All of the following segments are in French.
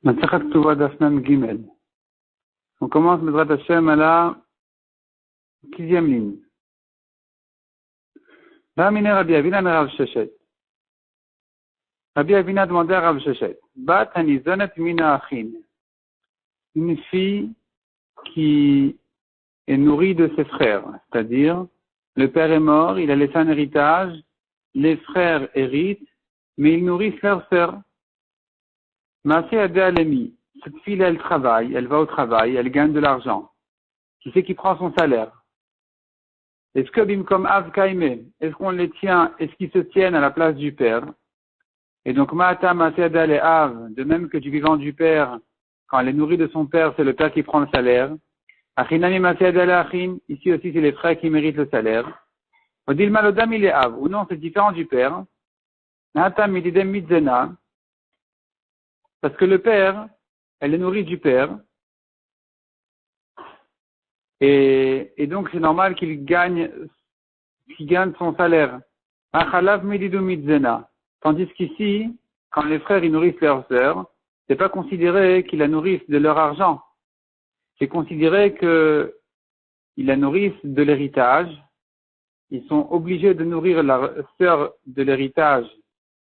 Matzachat Ketuvah Daf Mem Gimel. On commence Bezrat Hashem à la 6e ligne. Va'amine Rabbi Avina me Rav Sheshet. Rabbi Avina demandait à Rav Sheshet. Bat hanizonet mina achin. Une fille qui est nourrie de ses frères. C'est-à-dire, le père est mort, il a laissé un héritage, les frères héritent, mais ils nourrissent leurs sœurs. Maaseh Adé Alemi. Cette fille, elle travaille, elle va au travail, elle gagne de l'argent. Qui c'est qui prend son salaire? Est-ce que Bimkom Av Kaime, est-ce qu'on les tient, est-ce qu'ils se tiennent à la place du père? Et donc, Maata Maaseh Adé Ale Av, de même que du vivant du père, quand elle est nourrie de son père, c'est le père qui prend le salaire. Achinami Maaseh Adé Ale Achin, ici aussi c'est les frères qui méritent le salaire. Odil Malodam il est Av, ou non, c'est différent du père. Nata Mididem Midzena, parce que le père, elle est nourrie du père. Et donc, c'est normal qu'il gagne son salaire. Achalav Medidu Midzena. Tandis qu'ici, quand les frères, ils nourrissent leurs sœurs, c'est pas considéré qu'ils la nourrissent de leur argent. C'est considéré qu'ils la nourrissent de l'héritage. Ils sont obligés de nourrir la sœur de l'héritage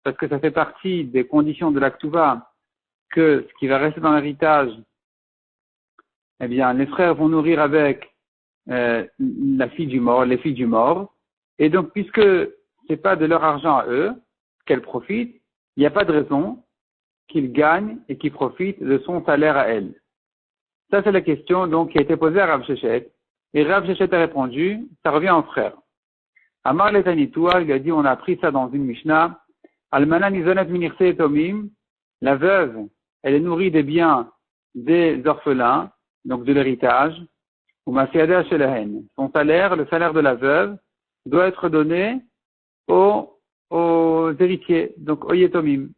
parce que ça fait partie des conditions de la Ketuvah que ce qui va rester dans l'héritage, eh bien, les frères vont nourrir avec la fille du mort, les filles du mort. Et donc, puisque c'est pas de leur argent à eux qu'elles profitent, il n'y a pas de raison qu'ils gagnent et qu'ils profitent de son salaire à elles. Ça, c'est la question donc qui a été posée à Rav Sheshet. Et Rav Sheshet a répondu, ça revient aux frères. Amar Letanitua, il a dit, on a appris ça dans une Mishnah. Almana nizonet minirse etomim, la veuve, elle est nourrie des biens des orphelins, donc de l'héritage, ou Masiada Shelahen. Son salaire, le salaire de la veuve, doit être donné aux héritiers, donc aux yetomim.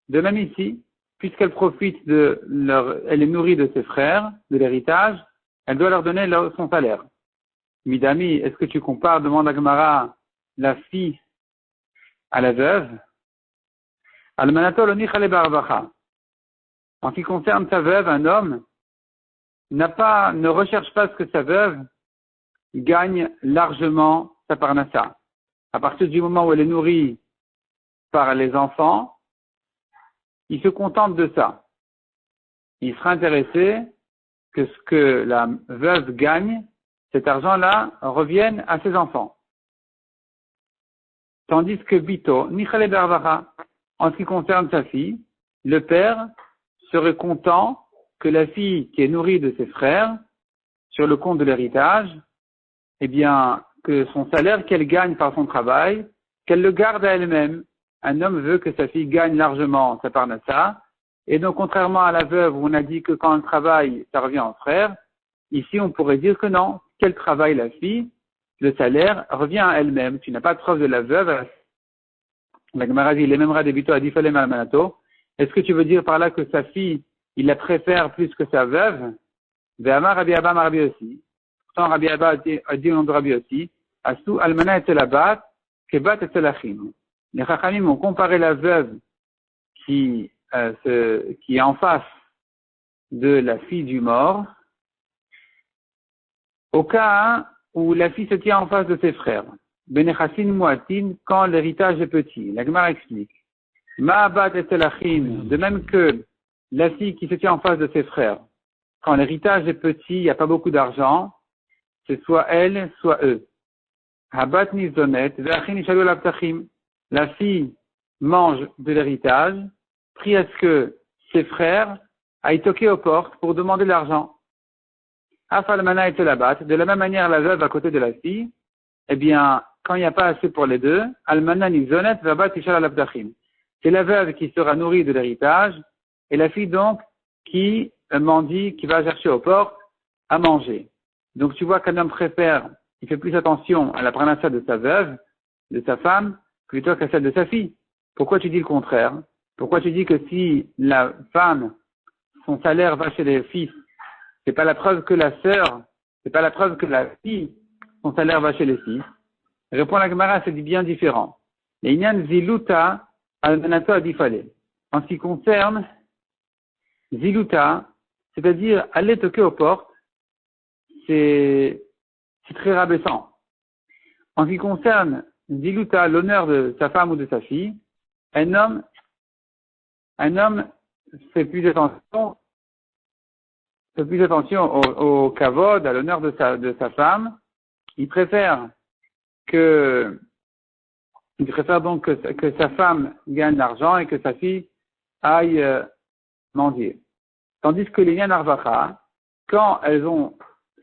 De même ici, puisqu'elle profite elle est nourrie de ses frères, de l'héritage, elle doit leur donner son salaire. Midami, est-ce que tu compares, demande à Gemara, la fille à la veuve? Almanato lo nichale barbacha. En ce qui concerne sa veuve, un homme ne recherche pas ce que sa veuve gagne largement sa parnassa. À partir du moment où elle est nourrie par les enfants, il se contente de ça. Il sera intéressé que ce que la veuve gagne, cet argent-là, revienne à ses enfants. Tandis que Bito, Nichale Bervacha, en ce qui concerne sa fille, le père serait content que la fille qui est nourrie de ses frères, sur le compte de l'héritage, eh bien, que son salaire qu'elle gagne par son travail, qu'elle le garde à elle-même. Un homme veut que sa fille gagne largement sa parnassa, et donc contrairement à la veuve où on a dit que quand elle travaille, ça revient aux frères, ici on pourrait dire que non, qu'elle travaille la fille, le salaire revient à elle-même. Tu n'as pas de preuve de la veuve. La Gemara dit, les mêmes radébito a dit falem almanato. Est-ce que tu veux dire par là que sa fille, il la préfère plus que sa veuve? Ve'amar Rabbi Abba Marbi aussi. Pourtant Rabbi Abba a dit au nom de Rabbi aussi, Asu almana et bat, kebat et achim. Les Chachamim ont comparé la veuve qui est en face de la fille du mort au cas où la fille se tient en face de ses frères. Benechassin muatin, quand l'héritage est petit. La Gemara explique. Ma'abat et achim, de même que la fille qui se tient en face de ses frères. Quand l'héritage est petit, il n'y a pas beaucoup d'argent, c'est soit elle, soit eux. Habat nizonet, ve'achin ishalu l'abtachim. La fille mange de l'héritage, prie à ce que ses frères aillent toquer aux portes pour demander de l'argent. Afalmana et telabat, de la même manière la veuve à côté de la fille, eh bien, quand il n'y a pas assez pour les deux, almana nizonet, vabat ishal l'abtachim. C'est la veuve qui sera nourrie de l'héritage, et la fille donc qui mendie, qui va chercher aux portes à manger. Donc tu vois qu'un homme préfère, il fait plus attention à la parnassa de sa veuve, de sa femme, plutôt qu'à celle de sa fille. Pourquoi tu dis le contraire? Pourquoi tu dis que si la femme, son salaire va chez les fils, c'est pas la preuve que la sœur, c'est pas la preuve que la fille, son salaire va chez les fils? Répond la Gemara, c'est bien différent. Les inyan ziluta almanato adifale. En ce qui concerne Ziluta, c'est-à-dire aller toquer aux portes, c'est très rabaissant. En ce qui concerne Ziluta, l'honneur de sa femme ou de sa fille, un homme fait plus attention au kavod, à l'honneur de sa femme. Il préfère donc que sa femme gagne l'argent et que sa fille aille mendier. Tandis que les Yanarvacha, quand elles ont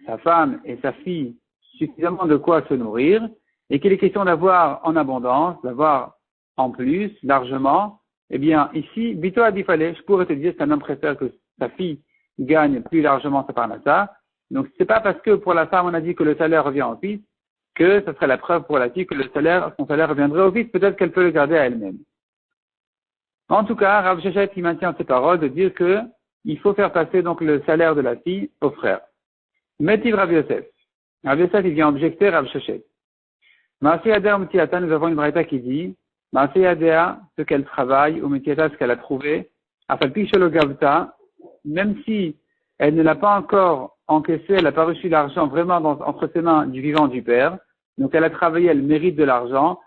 sa femme et sa fille suffisamment de quoi se nourrir, et qu'il est question d'avoir en abondance, d'avoir en plus, largement, eh bien, ici, Bito a dit fallait, je pourrais te dire qu'un homme préfère que sa fille gagne plus largement sa parnassa. Donc, c'est pas parce que pour la femme, on a dit que le salaire revient au fils, que ce serait la preuve pour la fille que son salaire reviendrait au fils. Peut-être qu'elle peut le garder à elle-même. En tout cas, Rav Shechet, il maintient ses paroles de dire que il faut faire passer donc le salaire de la fille au frère. Métiv Rav Yosef. Rav Yosef, il vient objecter Rav Shechet. Maaseh Yadea Umtiata, nous avons une braïta qui dit, Maaseh Yadea, ce qu'elle travaille, ou Umtiata, ce qu'elle a trouvé, Afalpi Shelo Gavta, même si elle ne l'a pas encore encaissé, elle n'a pas reçu l'argent vraiment entre ses mains du vivant du père, donc elle a travaillé, elle mérite de l'argent,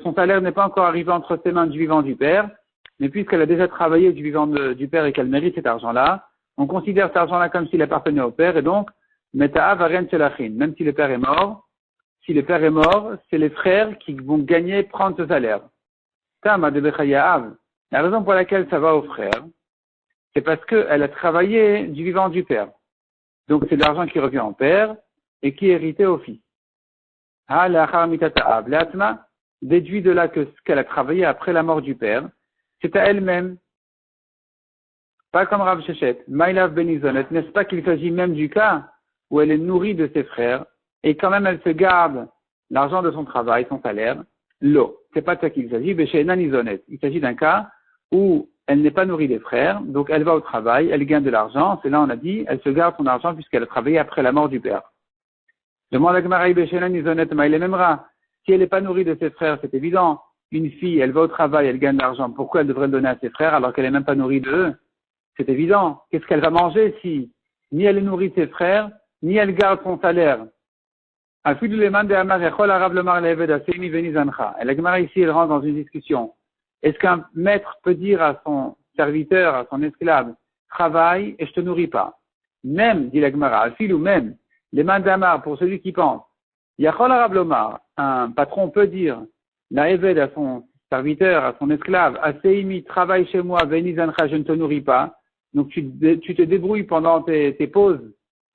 son salaire n'est pas encore arrivé entre ses mains du vivant du père, mais puisqu'elle a déjà travaillé du vivant du père et qu'elle mérite cet argent-là, on considère cet argent-là comme s'il appartenait au père, et donc, Meta'a Varian Shelachin, même si le père est mort, c'est les frères qui vont prendre ce salaire. Tama de Bechayaav, la raison pour laquelle ça va aux frères, c'est parce qu'elle a travaillé du vivant du père. Donc c'est de l'argent qui revient au père et qui est hérité au fils. Ha la'achar mitata'av, l'atma déduit de là que ce qu'elle a travaillé après la mort du père, c'est à elle-même. Pas comme Rav Shechet, Maïlav Benizonet, n'est-ce pas qu'il s'agit même du cas où elle est nourrie de ses frères et quand même elle se garde l'argent de son travail, son salaire, l'eau. C'est pas de ça qu'il s'agit, mais chez Nanizonet. Il s'agit d'un cas où elle n'est pas nourrie des frères, donc elle va au travail, elle gagne de l'argent, c'est là on a dit, elle se garde son argent puisqu'elle a travaillé après la mort du père. Demande à Gmaraï Beshéna Nizonet Maïle Memra. Si elle n'est pas nourrie de ses frères, c'est évident. Une fille, elle va au travail, elle gagne de l'argent. Pourquoi elle devrait le donner à ses frères alors qu'elle n'est même pas nourrie d'eux? C'est évident. Qu'est-ce qu'elle va manger si ni elle est nourrie de ses frères, ni elle garde son salaire? Et la Gemara ici, elle rentre dans une discussion. Est-ce qu'un maître peut dire à son serviteur, à son esclave, travaille et je te nourris pas? Même, dit la Gemara, ou même, les mains d'Amar, pour celui qui pense, Yachol Arab Lomar, un patron peut dire, la Eved à son serviteur, à son esclave, Aseimi, travaille chez moi, Venizancha, je ne te nourris pas. Donc tu te débrouilles pendant tes pauses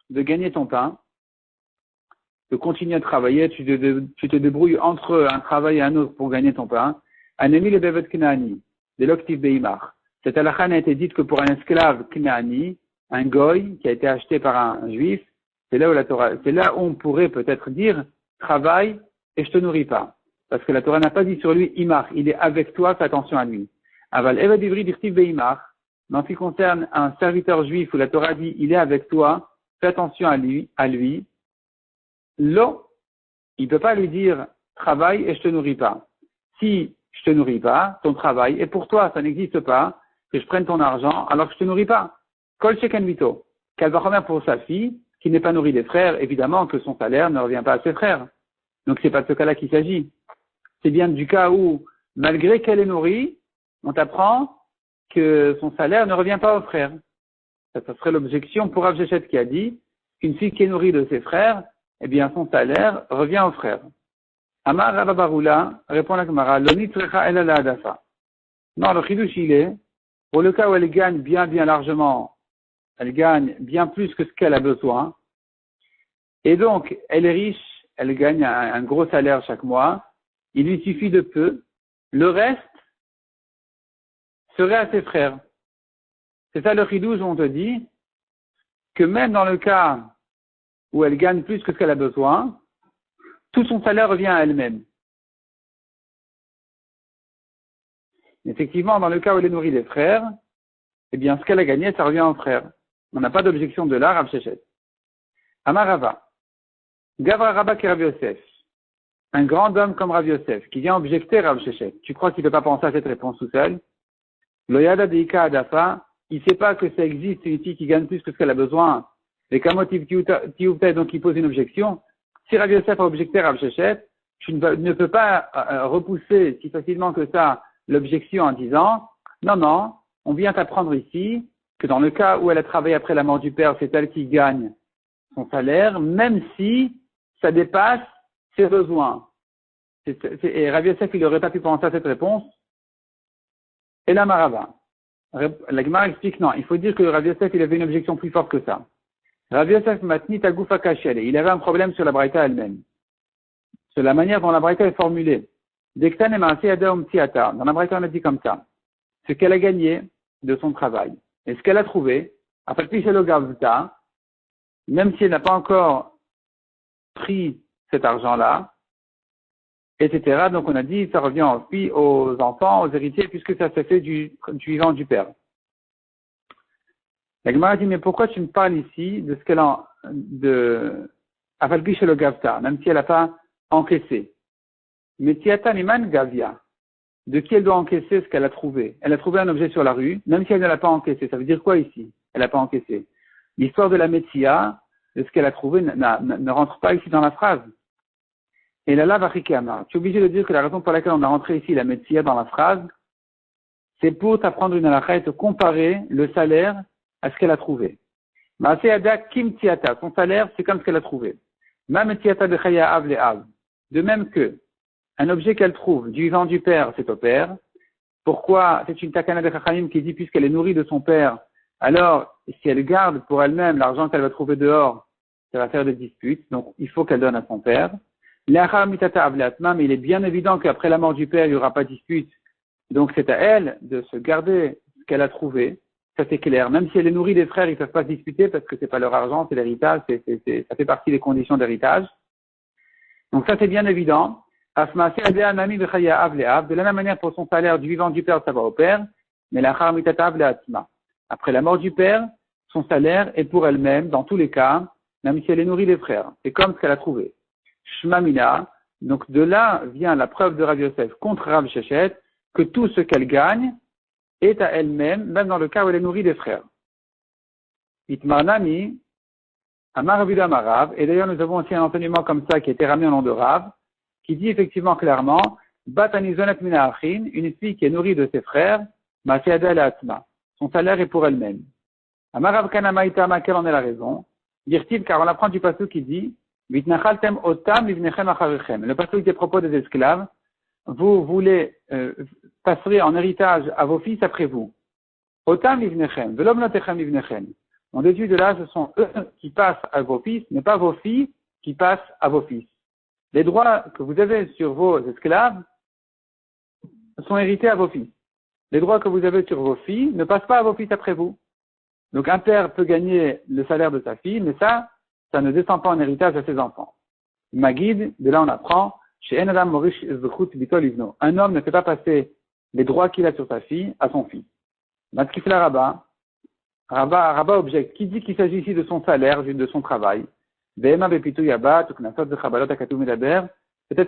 de gagner ton pain, de continuer à travailler, tu te débrouilles entre un travail et un autre pour gagner ton pain. Anemi le Bevet Knaani, de l'Oktiv Beimar. Cette halakha n'a été dite que pour un esclave Knaani, un goy qui a été acheté par un juif. C'est là où on pourrait peut-être dire, travaille et je te nourris pas. Parce que la Torah n'a pas dit sur lui, Imar, il est avec toi, fais attention à lui. Aval Eved Ivri d'Irtiv Beimar, mais en ce qui concerne un serviteur juif où la Torah dit, il est avec toi, fais attention à lui, l'eau, il ne peut pas lui dire, travaille et je te nourris pas. Si je te nourris pas, ton travail est pour toi, ça n'existe pas, que je prenne ton argent alors que je te nourris pas. Kol Sheken Vito, qu'elle va remettre pour sa fille, qui n'est pas nourrie des frères, évidemment que son salaire ne revient pas à ses frères. Donc c'est pas de ce cas-là qu'il s'agit. C'est bien du cas où, malgré qu'elle est nourrie, on t'apprend que son salaire ne revient pas aux frères. Ça serait l'objection pour Rav Shechet qui a dit qu'une fille qui est nourrie de ses frères, eh bien son salaire revient aux frères. Amar Rabba Baroula répond la Gemara, Loni trecha el ala adafa. Non, le chidouche il est, pour le cas où elle gagne bien largement, elle gagne bien plus que ce qu'elle a besoin, et donc elle est riche, elle gagne un gros salaire chaque mois, il lui suffit de peu, le reste serait à ses frères. C'est ça le chidouche où on te dit que même dans le cas où elle gagne plus que ce qu'elle a besoin, tout son salaire revient à elle-même. Effectivement, dans le cas où elle est nourrie des frères, eh bien, ce qu'elle a gagné, ça revient aux frères. On n'a pas d'objection de là, Rav Shechet. Amarava. Gavra Rabba qui Rav Yosef. Un grand homme comme Rav Yosef, qui vient objecter Rav Shechet. Tu crois qu'il ne peut pas penser à cette réponse tout seul? Loyada Deika Adafa, il ne sait pas que ça existe une fille qui gagne plus que ce qu'elle a besoin, et qu'Amotiv Tiouta, donc il pose une objection. Si Rav Yosef a objecté Rav Shechet, tu ne peux pas repousser si facilement que ça l'objection en disant non, on vient t'apprendre ici que dans le cas où elle a travaillé après la mort du père, c'est elle qui gagne son salaire, même si ça dépasse ses besoins. Et Rav Yosef, il n'aurait pas pu penser à cette réponse. Et la Marava. La Gemara explique non, il faut dire que Rav Yosef, il avait une objection plus forte que ça. Rav Yosef matnit agoufa kachel. Il avait un problème sur la braïta elle-même. Sur la manière dont la braïta est formulée. Dektan et maaseh adam tiata. Dans la braïta, on a dit comme ça. Ce qu'elle a gagné de son travail. Et ce qu'elle a trouvé, après Pichelo Gavta, même si elle n'a pas encore pris cet argent-là, etc. Donc on a dit, ça revient aux enfants, aux héritiers, puisque ça s'est fait du vivant du père. La Gemara dit, mais pourquoi tu me parles ici de ce qu'elle a, Afalpi chez le Gavta, même si elle n'a pas encaissé. Mais Tiata Niman Gavia, de qui elle doit encaisser ce qu'elle a trouvé? Elle a trouvé un objet sur la rue, même si elle ne l'a pas encaissé. Ça veut dire quoi ici? Elle n'a pas encaissé. L'histoire de la Metsia, de ce qu'elle a trouvé, ne rentre pas ici dans la phrase. Et là, Vachikama, tu es obligé de dire que la raison pour laquelle on a rentré ici la Metsia dans la phrase, c'est pour t'apprendre une halakha et te comparer le salaire à ce qu'elle a trouvé. Maaseada kim tiata, son salaire, c'est comme ce qu'elle a trouvé. Ma metiata de chaya av le av. De même que un objet qu'elle trouve du vivant du père, c'est au père. Pourquoi? C'est une takana de chachamim qui dit puisqu'elle est nourrie de son père, alors si elle garde pour elle-même l'argent qu'elle va trouver dehors, ça va faire des disputes. Donc il faut qu'elle donne à son père. L'achar mitata av le atma, mais il est bien évident qu'après la mort du père, il n'y aura pas de dispute. Donc c'est à elle de se garder ce qu'elle a trouvé. Ça c'est clair. Même si elle est nourrie des frères, ils ne peuvent pas se disputer parce que c'est pas leur argent, c'est l'héritage, ça fait partie des conditions d'héritage. Donc ça c'est bien évident. De la même manière pour son salaire du vivant du père, ça va au père, mais la après la mort du père, son salaire est pour elle-même, dans tous les cas, même si elle est nourrie des frères. C'est comme ce qu'elle a trouvé. Shmamina, donc de là vient la preuve de Rav Yosef contre Rav Shechet, que tout ce qu'elle gagne est à elle-même, même dans le cas où elle est nourrie des frères. Itmarnami, Amar Rabbi Amarav, et d'ailleurs nous avons aussi un enseignement comme ça qui a été ramené au nom de Rav, qui dit effectivement clairement, Batanizonet mina achin, une fille qui est nourrie de ses frères, Masiada el atma. Son salaire est pour elle-même. Amarav Kanama Itama, quelle en est la raison? Dirtiv, car on apprend du passage qui dit, Vitnachaltem otam livnechem acharichem. Le passage des propos des esclaves, vous voulez passer en héritage à vos fils après vous. Otam livnechem, velom notechem livnechem. On déduit de là, ce sont eux qui passent à vos fils, mais pas vos filles qui passent à vos fils. Les droits que vous avez sur vos esclaves sont hérités à vos fils. Les droits que vous avez sur vos filles ne passent pas à vos fils après vous. Donc un père peut gagner le salaire de sa fille, mais ça ne descend pas en héritage à ses enfants. Magid, de là on apprend, chez Enadam Morish Zechut Bitol Ivno. Un homme ne fait pas passer les droits qu'il a sur sa fille à son fils. Matkifla Rabba objecte. Qui dit qu'il s'agit ici de son salaire, de son travail? Peut-être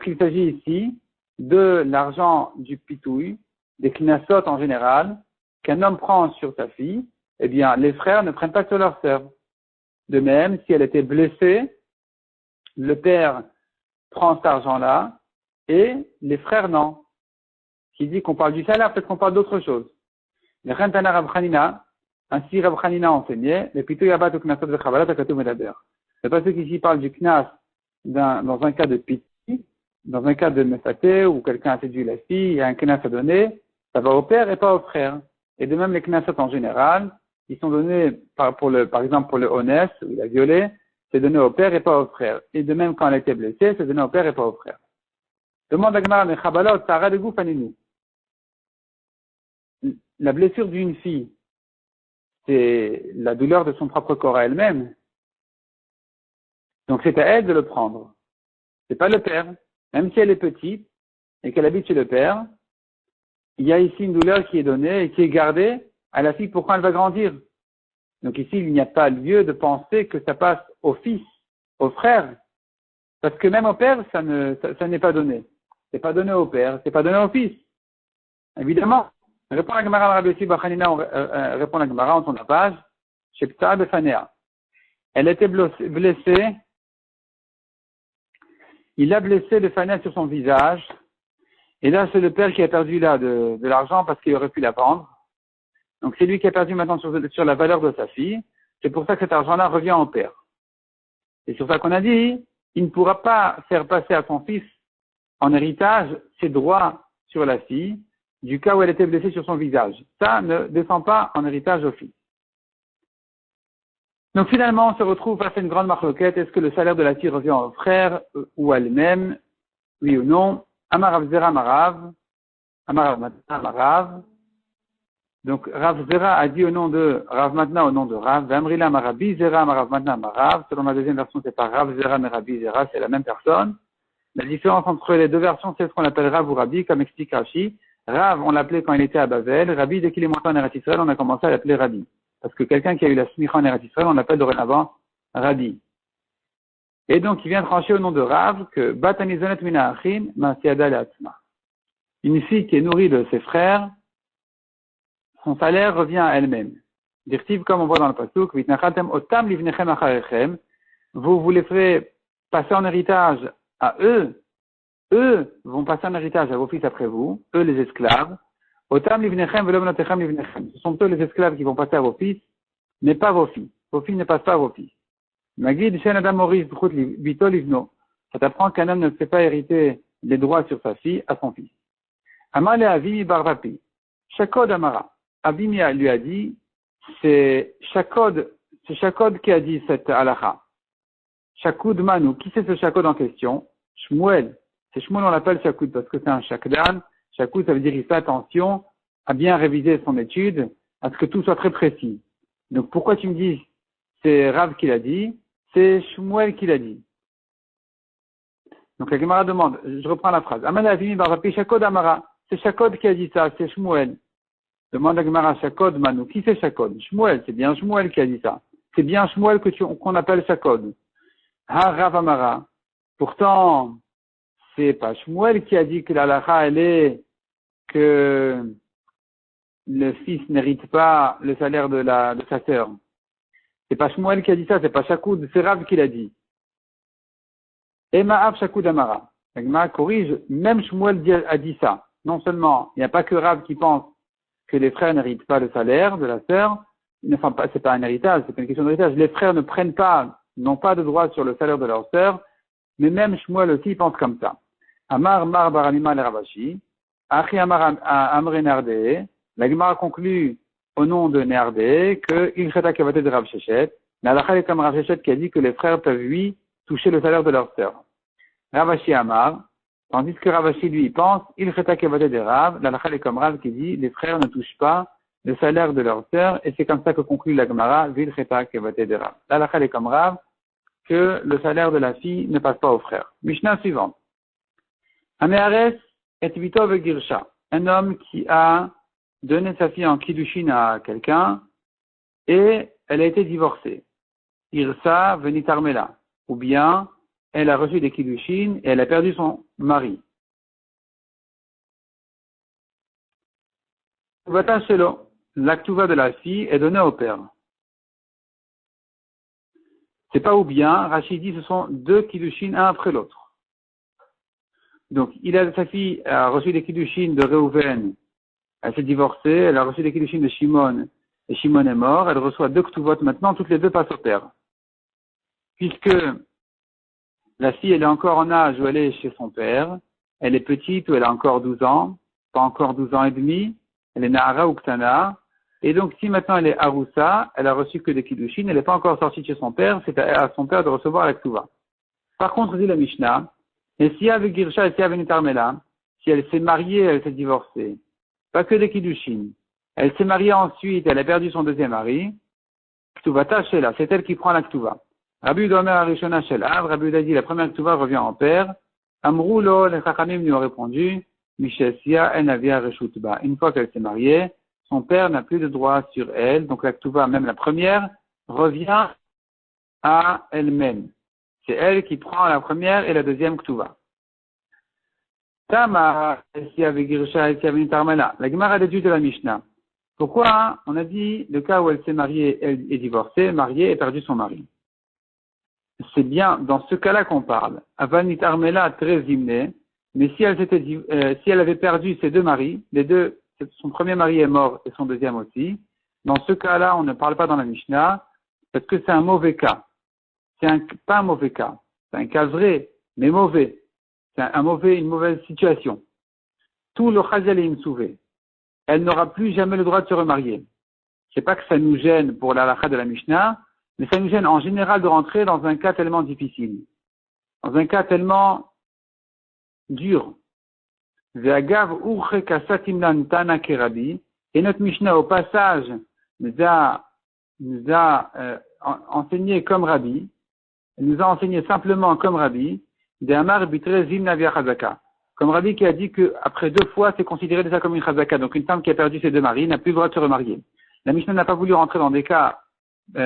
qu'il s'agit ici de l'argent du pitouille, des knasot en général, qu'un homme prend sur sa fille, eh bien, les frères ne prennent pas sur leur sœur. De même, si elle était blessée, le père prend cet argent-là, et les frères non. Qui dit qu'on parle du salaire, peut-être qu'on parle d'autre chose. Mais Rentana Rav Chanina, ainsi Rav Chanina enseignait, mais pitouille abat ou knasot de chabalot akatou medaber. C'est pas ceux qui ici parlent du knas dans un cas de piti, dans un cas de mefaté, où quelqu'un a séduit la fille, il y a un knas à donner, ça va au père et pas au frère. Et de même les knasot en général, ils sont donnés par exemple pour le honnête, où il a violé, c'est donné au père et pas au frère. Et de même quand elle a été blessée, c'est donné au père et pas au frère. Demande à Gemara, mais chabalot, ça de gouf aninu. La blessure d'une fille, c'est la douleur de son propre corps à elle-même. Donc c'est à elle de le prendre. C'est pas le père. Même si elle est petite et qu'elle habite chez le père, il y a ici une douleur qui est donnée et qui est gardée à la fille pour quand elle va grandir. Donc ici, il n'y a pas lieu de penser que ça passe au fils, au frère. Parce que même au père, ça n'est pas donné. C'est pas donné au père, c'est pas donné au fils. Évidemment, Répond la Gemara, Rabbi Yossi Bar Chanina, répond la Gemara, on tourne la page. Shepta Befanea. Elle était blessée. Il a blessé le Fanea sur son visage. Et là, c'est le père qui a perdu là de l'argent parce qu'il aurait pu la vendre. Donc, c'est lui qui a perdu maintenant sur la valeur de sa fille. C'est pour ça que cet argent-là revient au père. Et sur ça qu'on a dit, il ne pourra pas faire passer à son fils en héritage ses droits sur la fille du cas où elle était blessée sur son visage. Ça ne descend pas en héritage au fils. Donc finalement, on se retrouve face à une grande marloquette. Est-ce que le salaire de la fille revient au frère ou à elle-même? Oui ou non? Amarav Zera Amarav. Amarav Matna Amarav. Donc Rav Zera a dit au nom de Rav Matna au nom de Rav. Vamrila Amarabi Zera Amarav Matna Amarav. Selon la deuxième version, c'est pas Rav Zera mais Rabbi Zera, c'est la même personne. La différence entre les deux versions, c'est ce qu'on appelle Rav ou Rabbi, comme explique Rashi. Rav, on l'appelait quand il était à Bavel. Rabbi, dès qu'il est monté en Eretz Israël, on a commencé à l'appeler Rabbi. Parce que quelqu'un qui a eu la smicha en Eretz Israël, on l'appelle dorénavant Rabbi. Et donc, il vient trancher au nom de Rav que Batanizonet mina achim ma'asiada le'atzma. Une fille qui est nourrie de ses frères, son salaire revient à elle-même. Dirtiv, comme on voit dans le pasuk, vitnachatem otam livnechem acharechem. Vous les ferez passer en héritage à eux. Eux vont passer en héritage à vos fils après vous, eux les esclaves. Otam livnechem velobnotechem livnechem. Ce sont eux les esclaves qui vont passer à vos fils, mais pas vos filles. Vos filles ne passent pas à vos fils. Magid shen adam moris b'chut bito livno. Ça t'apprend qu'un homme ne sait pas hériter les droits sur sa fille à son fils. Amar le Avimi bar Vapi. Shakod Amara. Avimi lui a dit, c'est Shakod qui a dit cette halakha. Shakud Manu. Qui c'est ce Shakod en question? Shmuel. C'est Shmuel, on l'appelle Shakud parce que c'est un Shakdan. Shakud, ça veut dire qu'il fait attention à bien réviser son étude, à ce que tout soit très précis. Donc pourquoi tu me dis c'est Rav qui l'a dit, c'est Shmuel qui l'a dit. Donc la Gemara demande, je reprends la phrase. Amala Avimi bar Vapi Shakod Amara. C'est Shakod qui a dit ça, c'est Shmuel. Demande la Gemara Shakod Manu. Qui c'est Shakod? Shmuel, c'est bien Shmuel qui a dit ça. C'est bien Shmuel qu'on appelle Shakod. Ha Rav Amara. Pourtant, c'est pas Shmuel qui a dit que la halakha, elle est que le fils n'hérite pas le salaire de sa sœur. C'est pas Shmuel qui a dit ça, c'est pas Shakud, c'est Rav qui l'a dit. Ema Av Shakud Amara. La Gemara corrige, même Shmuel a dit ça. Non seulement, il n'y a pas que Rav qui pense que les frères n'héritent pas le salaire de la sœur, enfin, c'est pas un héritage, c'est pas une question d'héritage. Les frères n'ont pas de droit sur le salaire de leur sœur, mais même Shmuel aussi pense comme ça. Amar Mar Baranima le Ravashi, Achi Amar Amre Nardé, la Gemara conclut au nom de Nardé que il cheta kavate de Rav Shechet, mais Alachal est comme Rav Shechet qui a dit que les frères peuvent lui toucher le salaire de leur sœur. Ravashi Amar, tandis que Ravashi lui pense, il cheta kavate de Rav, l'Alachal est comme Rav qui dit les frères ne touchent pas le salaire de leur sœur, et c'est comme ça que conclut la Gemara, vil cheta kavate de Rav. L'Alachal est comme Rav que le salaire de la fille ne passe pas aux frères. Mishnah suivante. Ameares et Vito Girsha. Un homme qui a donné sa fille en Kiddushin à quelqu'un et elle a été divorcée. Irsa venitarmela. Ou bien, elle a reçu des Kiddushin et elle a perdu son mari. L'actuva de la fille est donnée au père. C'est pas ou bien, Rachid dit ce sont deux Kiddushin un après l'autre. Donc, sa fille a reçu des Kiddushin de Reuven, elle s'est divorcée, elle a reçu des Kiddushin de Shimon, et Shimon est mort, elle reçoit deux Ktuvot maintenant, toutes les deux passent au père. Puisque la fille, elle est encore en âge où elle est chez son père, elle est petite où elle a encore 12 ans, pas encore 12 ans et demi, elle est Nahara ou Ktana, et donc si maintenant elle est Aroussa, elle a reçu que des Kiddushin, elle n'est pas encore sortie de chez son père, c'est à son père de recevoir la Ktuva. Par contre, dit la Mishnah, et si avec Girsha et si avec Nitarmela, si elle s'est mariée, elle s'est divorcée, pas que des Kiddushin, elle s'est mariée ensuite, elle a perdu son deuxième mari, Ktuvata Shela, c'est elle qui prend la Ktuva. Rabbi Udomer Arishona Shela, Rabbi Uda dit la première Ktuva revient en père, Amroulo, les Chachamim lui ont répondu, Mishesia en avia reshutba. Une fois qu'elle s'est mariée, son père n'a plus de droit sur elle, donc la Ktuva, même la première, revient à elle-même. C'est elle qui prend la première et la deuxième Ktuva. Tama, si avec Girsha, si avec Tarmala. La Gemara a déduit de la Mishnah. Pourquoi on a dit le cas où elle s'est mariée, elle est divorcée, mariée et perdu son mari. C'est bien dans ce cas-là qu'on parle. Avanit Armela très hymnée, mais si elle avait perdu ses deux maris, les deux, son premier mari est mort et son deuxième aussi, dans ce cas-là, on ne parle pas dans la Mishnah, parce que c'est un mauvais cas. Pas un mauvais cas. C'est un cas vrai, mais mauvais. C'est une mauvaise situation. Tout le chazal est souvé. Elle n'aura plus jamais le droit de se remarier. C'est pas que ça nous gêne pour la halakha de la Mishnah, mais ça nous gêne en général de rentrer dans un cas tellement difficile. Dans un cas tellement dur. Ve'agav urche kasatim lan tana kerabi. Et notre Mishnah, au passage, nous a enseigné comme Rabbi. Elle nous a enseigné simplement comme Rabbi. De'amar bitre zimna via chazaka. Comme Rabbi qui a dit que après 2 fois, c'est considéré déjà comme une chazaka. Donc une femme qui a perdu ses 2 maris n'a plus le droit de se remarier. La Mishnah n'a pas voulu rentrer dans des cas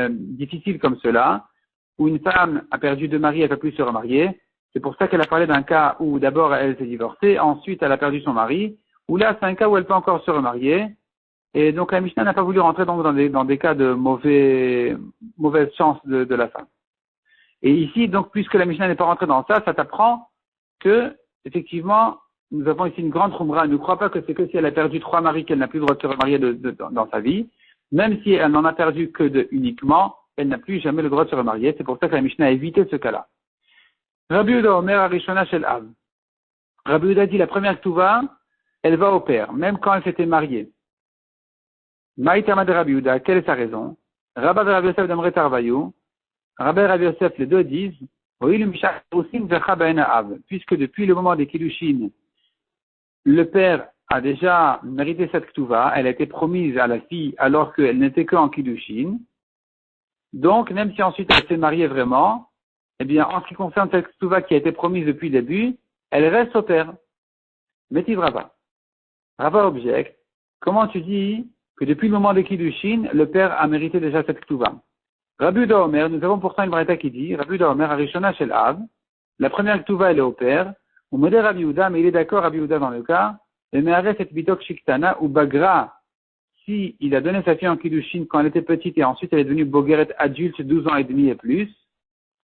difficiles comme cela, où une femme a perdu 2 maris, elle ne peut plus se remarier. C'est pour ça qu'elle a parlé d'un cas où d'abord elle s'est divorcée, ensuite elle a perdu son mari, où là c'est un cas où elle peut encore se remarier. Et donc la Mishnah n'a pas voulu rentrer dans des cas de mauvaise chance de la femme. Et ici, donc, puisque la Mishnah n'est pas rentrée dans ça, ça t'apprend que, effectivement, nous avons ici une grande khumra. Ne crois pas que c'est que si elle a perdu 3 maris qu'elle n'a plus le droit de se remarier dans sa vie. Même si elle n'en a perdu que 2 uniquement, elle n'a plus jamais le droit de se remarier. C'est pour ça que la Mishnah a évité ce cas-là. Rabbi Yehuda Omer Arishona Shel Av. Rabbi Yehuda dit la première Ktuva, elle va au père, même quand elle s'était mariée. Maïtama de Rabbi Yehuda, quelle est sa raison? Rabba de Rabbi Yosef d'Amre Tarvayou. Rabbi et Rabbi Yosef, les deux disent, puisque depuis le moment des Kiddushin, le père a déjà mérité cette Ktuva, elle a été promise à la fille alors qu'elle n'était qu'en Kiddushin. Donc, même si ensuite elle s'est mariée vraiment, eh bien, en ce qui concerne cette Ktuva qui a été promise depuis le début, elle reste au père. Métiv Rabba. Rabba objecte, comment tu dis que depuis le moment des Kiddushin, le père a mérité déjà cette Ktuva? Rabbi Yehuda Omer, nous avons pourtant une braïta qui dit, Rabbi Yehuda Omer, Arishona Shel Av, la première Ktuva elle est au père, ou modèle Rabbi Yehuda, mais il est d'accord Rabbi Yehuda dans le cas, le Meharef et Bitok Shiktana, ou Bagra, si il a donné sa fille en Kiddushin quand elle était petite et ensuite elle est devenue Bogeret adulte, 12 ans et demi et plus,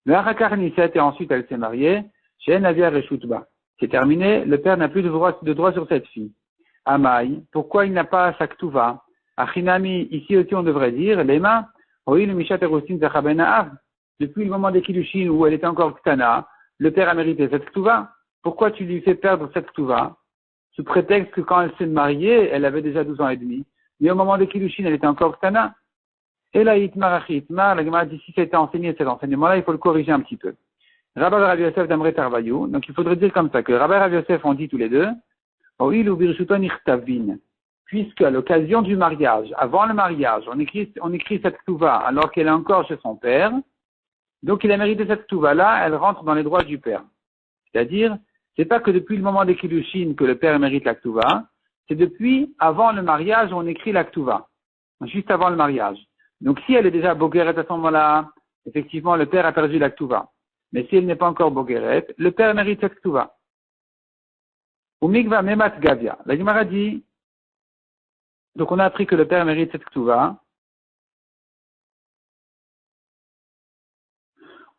le Harakar Niset et ensuite elle s'est mariée, chez Navia Reshutba. C'est terminé, le père n'a plus de droit sur cette fille. Amaï, pourquoi il n'a pas sa Ktuva? Achinami, ici aussi on devrait dire, Lema, depuis le moment des Kiddushin où elle était encore Ktana, le père a mérité cette Ktuva. Pourquoi tu lui fais perdre cette Ktuva? Sous prétexte que quand elle s'est mariée, elle avait déjà 12 ans et demi. Mais au moment des Kiddushin, elle était encore Ktana. Et là, la Gemara dit si ça a été enseigné cet enseignement-là, il faut le corriger un petit peu. Rabbi Rabbi Yosef d'Amre Tarvayou. Donc il faudrait dire comme ça que Rabbi Rabbi Yosef ont dit tous les deux, puisque à l'occasion du mariage, avant le mariage, on écrit cette Ktuva alors qu'elle est encore chez son père, donc il a mérité cette Ktuva-là, elle rentre dans les droits du père. C'est-à-dire, c'est pas que depuis le moment des Kiddushin que le père mérite la Ktuva, c'est depuis avant le mariage où on écrit la Ktuva, juste avant le mariage. Donc si elle est déjà Bogeret à ce moment-là, effectivement le père a perdu la Ktuva. Mais si elle n'est pas encore Bogeret, le père mérite cette Ktuva. Ou Mikva Memat Gavia. La Gemara dit, donc on a appris que le père mérite cette Ktuva.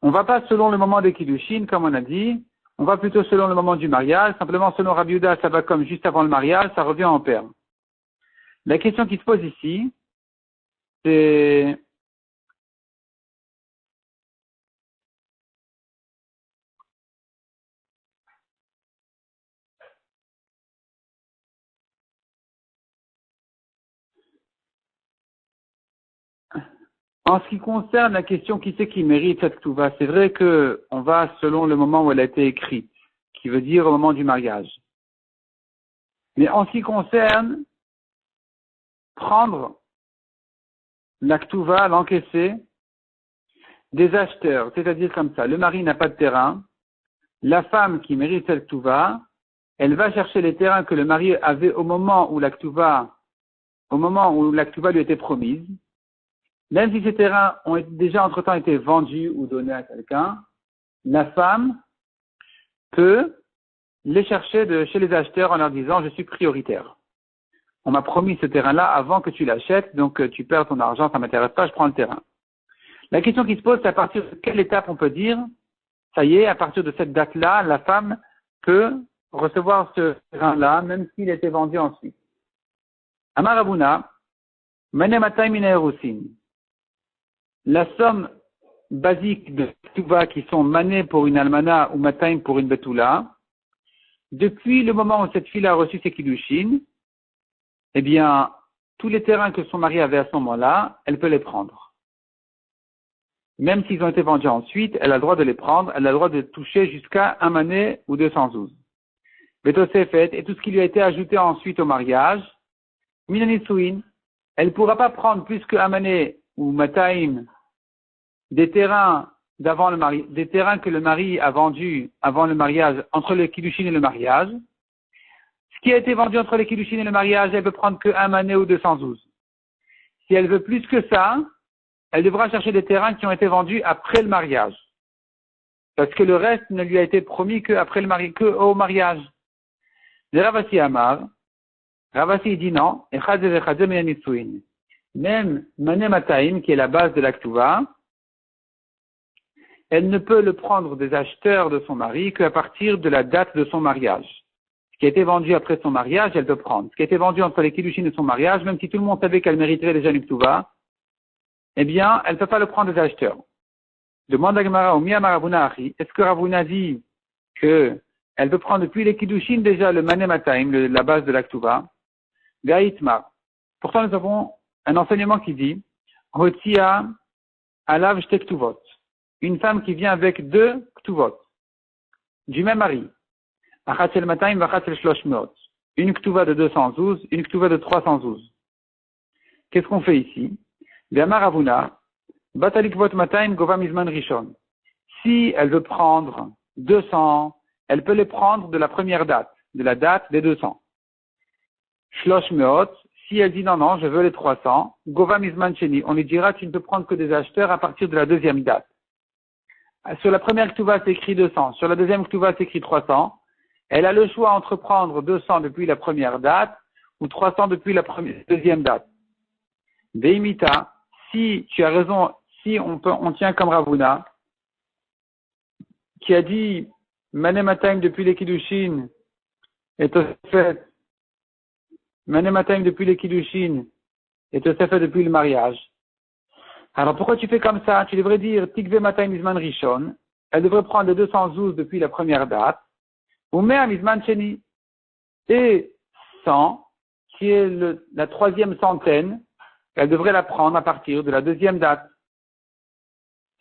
On va pas selon le moment des Kiddushin, comme on a dit. On va plutôt selon le moment du mariage. Simplement, selon Rabbi Yehuda, ça va comme juste avant le mariage, ça revient en père. La question qui se pose ici, c'est en ce qui concerne la question qui c'est qui mérite cette Ktuva, c'est vrai que on va selon le moment où elle a été écrite, qui veut dire au moment du mariage. Mais en ce qui concerne prendre la Ktuva, l'encaisser des acheteurs, c'est-à-dire comme ça, le mari n'a pas de terrain, la femme qui mérite cette Ktuva, elle va chercher les terrains que le mari avait au moment où la Ktuva lui était promise. Même si ces terrains ont déjà entre-temps été vendus ou donnés à quelqu'un, la femme peut les chercher chez les acheteurs en leur disant je suis prioritaire. On m'a promis ce terrain-là avant que tu l'achètes, donc tu perds ton argent, ça m'intéresse pas, je prends le terrain. La question qui se pose, c'est à partir de quelle étape on peut dire, ça y est, à partir de cette date-là, la femme peut recevoir ce terrain-là, même s'il a été vendu ensuite. Amar Abuna, Mané Matay Mina Erusin. La somme basique de Tuva qui sont manées pour une almana ou Matayim pour une betula, depuis le moment où cette fille a reçu ses kiddushin, eh bien, tous les terrains que son mari avait à ce moment-là, elle peut les prendre. Même s'ils ont été vendus ensuite, elle a le droit de les prendre, elle a le droit de toucher jusqu'à un mané ou 212. Betosefet, et tout ce qui lui a été ajouté ensuite au mariage, Minanitsuin, elle ne pourra pas prendre plus que un mané ou Matayim des terrains d'avant le mari, des terrains que le mari a vendus avant le mariage, entre le kiddushin et le mariage. Ce qui a été vendu entre le kiddushin et le mariage, elle peut prendre que un mané ou 212. Si elle veut plus que ça, elle devra chercher des terrains qui ont été vendus après le mariage. Parce que le reste ne lui a été promis qu'après le mariage, qu'au mariage. Le Ravasi Amar, Ravasi dit non, même Mané Matayim, qui est la base de l'Aktuva, elle ne peut le prendre des acheteurs de son mari qu'à partir de la date de son mariage. Ce qui a été vendu après son mariage, elle peut prendre. Ce qui a été vendu entre les kiddushin et son mariage, même si tout le monde savait qu'elle mériterait déjà une Ktuva, eh bien, elle ne peut pas le prendre des acheteurs. Demande à Gemara au Mia Maravuna Achi, est-ce que Ravuna dit que elle peut prendre depuis les kiddushin déjà le Mané Matayim, la base de la Ktuva, Gaïtma. Pourtant, nous avons un enseignement qui dit, Hotia Alav Shte Ktuvot. Une femme qui vient avec 2 ktuvot, du même mari. Achat Matayim, Achat Shloshmeot. Une ktuva de 212, une ktuva de 312. Qu'est-ce qu'on fait ici? Ve'amar Ravuna, Batalikvot Matayim Gova Mizman Rishon. Si elle veut prendre 200, elle peut les prendre de la première date, de la date des 200. Shloshmeot, si elle dit non, je veux les 300, Gova Mizman Sheni, on lui dira tu ne peux prendre que des acheteurs à partir de la deuxième date. Sur la première Ktuva, c'est écrit 200. Sur la deuxième Ktuva, c'est écrit 300. Elle a le choix entre prendre 200 depuis la première date ou 300 depuis la deuxième date. Veimita, si tu as raison, si on tient comme Ravuna, qui a dit Mané Matayim depuis les Kiddushin, et Tosefet, Mané Matayim depuis les Kiddushin, et Tosefet depuis le mariage. Alors pourquoi tu fais comme ça? Tu devrais dire Tikve Matayim Mizman Rishon. Elle devrait prendre les 212 depuis la première date. Ou Mea Mizman Sheni. Et 100, qui est la troisième centaine, elle devrait la prendre à partir de la deuxième date.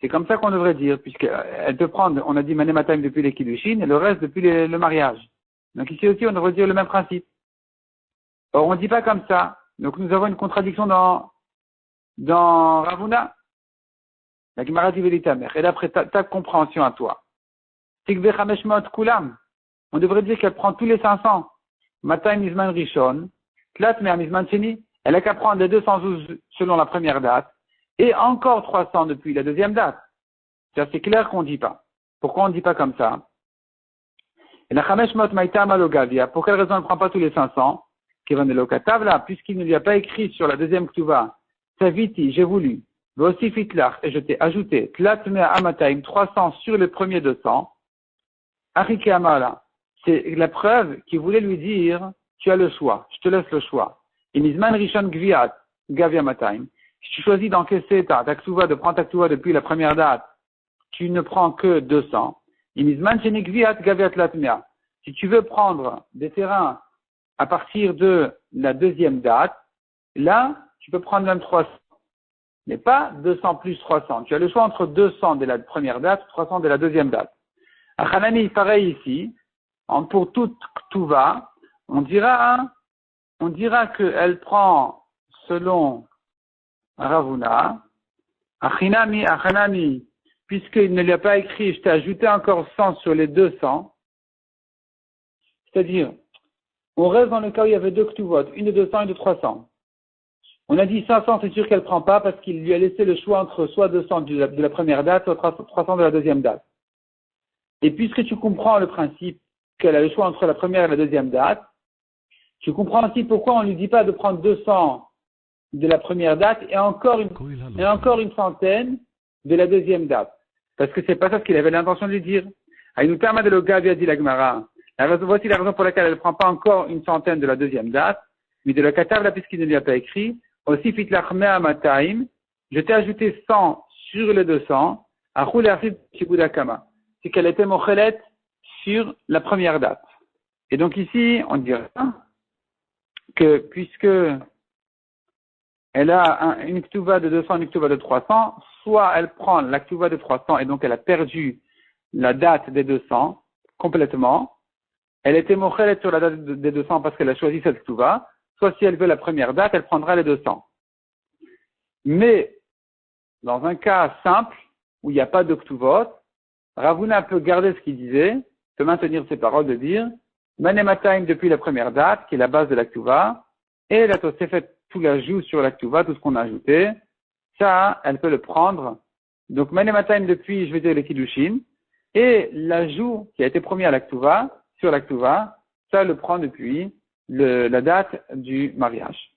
C'est comme ça qu'on devrait dire, puisqu'elle peut prendre, on a dit Mané Matayim depuis les Kiddushin et le reste depuis le mariage. Donc ici aussi, on devrait dire le même principe. Or, on ne dit pas comme ça. Donc nous avons une contradiction dans Ravuna, la Gemara dit Velitamer, et d'après ta compréhension à toi, Tikve Chameshmot Kulam, on devrait dire qu'elle prend tous les 500, Matayim Mizman Rishon, Tlat Mea Mizman Sheni, elle a qu'à prendre les 212 selon la première date, et encore 300 depuis la deuxième date. C'est clair qu'on ne dit pas. Pourquoi on ne dit pas comme ça? Et la Chameshmot Maïta Malogavia, pour quelle raison elle ne prend pas tous les 500? Kivanelokatavla, puisqu'il ne lui a pas écrit sur la deuxième Ktuva, Saviti, j'ai voulu, Vosi Fitlach, et je t'ai ajouté, Tlatmea Amataim, 300 sur le premier 200, Arike Amala, c'est la preuve qu'il voulait lui dire, tu as le choix, je te laisse le choix. Inizman Rishon Gviat, Gavia Mataim, si tu choisis d'encaisser ta Ktuva, de prendre ta Ktuva depuis la première date, tu ne prends que 200. Inizman Sheni Gviat, Gavia Tlatmea, si tu veux prendre des terrains à partir de la deuxième date, là, tu peux prendre même 300, mais pas 200 plus 300. Tu as le choix entre 200 de la première date et 300 de la deuxième date. À Hanani, pareil ici, pour toute Ktuva, on dira qu'elle prend selon Ravuna, à Hanani, puisqu'il ne lui a pas écrit, je t'ai ajouté encore 100 sur les 200, c'est-à-dire, on reste dans le cas où il y avait 2 Ktuvot, une de 200 et une de 300. On a dit 500, c'est sûr qu'elle ne prend pas parce qu'il lui a laissé le choix entre soit 200 de la première date, soit 300 de la deuxième date. Et puisque tu comprends le principe qu'elle a le choix entre la première et la deuxième date, tu comprends aussi pourquoi on ne lui dit pas de prendre 200 de la première date et encore une centaine de la deuxième date. Parce que c'est pas ça ce qu'il avait l'intention de lui dire. Aïnoutama de l'Ogavi a dit la Gemara. Voici la raison pour laquelle elle ne prend pas encore une centaine de la deuxième date, mais de la Katavla, puisqu'il ne lui a pas écrit, aussi fitlachmea mataim, je t'ai ajouté 100 sur les 200, à Khoularsid Chibudakama. C'est qu'elle était mochelet sur la première date. Et donc ici, on dirait que puisque elle a une ktuva de 200, une ktuva de 300, soit elle prend la ktuva de 300 et donc elle a perdu la date des 200 complètement. Elle était mochelet sur la date des 200 parce qu'elle a choisi cette ktuva. Soit si elle veut la première date, elle prendra les 200. Mais dans un cas simple où il n'y a pas de ktuvot, Ravuna peut garder ce qu'il disait, peut maintenir ses paroles de dire Manemataim depuis la première date, qui est la base de la ktuva, et la Tosefet tout l'ajout sur la ktuva, tout ce qu'on a ajouté, ça, elle peut le prendre. Donc Manemataim depuis, je vais dire les Kiddushin, et l'ajout qui a été promis à la ktuva, sur la ktuva, ça le prend depuis la date du mariage.